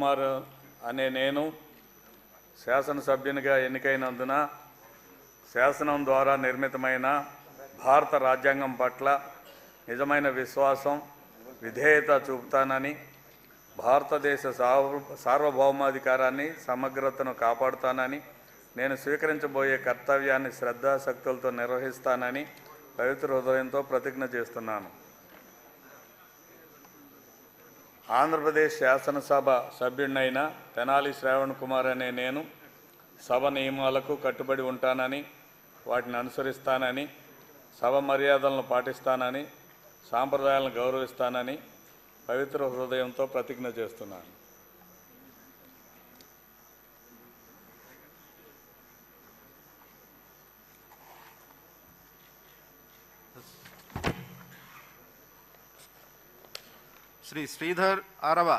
కుమార్ అనే నేను శాసనసభ్యునిగా ఎన్నికైనందున శాసనం ద్వారా నిర్మితమైన భారత రాజ్యాంగం పట్ల నిజమైన విశ్వాసం, విధేయత చూపుతానని, భారతదేశ సార్వభౌమాధికారాన్ని, సమగ్రతను కాపాడుతానని, నేను స్వీకరించబోయే కర్తవ్యాన్ని శ్రద్ధాశక్తులతో నిర్వహిస్తానని పవిత్ర హృదయంతో ప్రతిజ్ఞ చేస్తున్నాను. ఆంధ్రప్రదేశ్ శాసనసభ సభ్యుడినైన తెనాలి శ్రావణ్ కుమార్ అనే నేను సభ నియమాలకు కట్టుబడి ఉంటానని, వాటిని అనుసరిస్తానని, సభ మర్యాదలను పాటిస్తానని, సాంప్రదాయాలను గౌరవిస్తానని పవిత్ర హృదయంతో ప్రతిజ్ఞ చేస్తున్నాను. శ్రీ శ్రీధర్ ఆరవ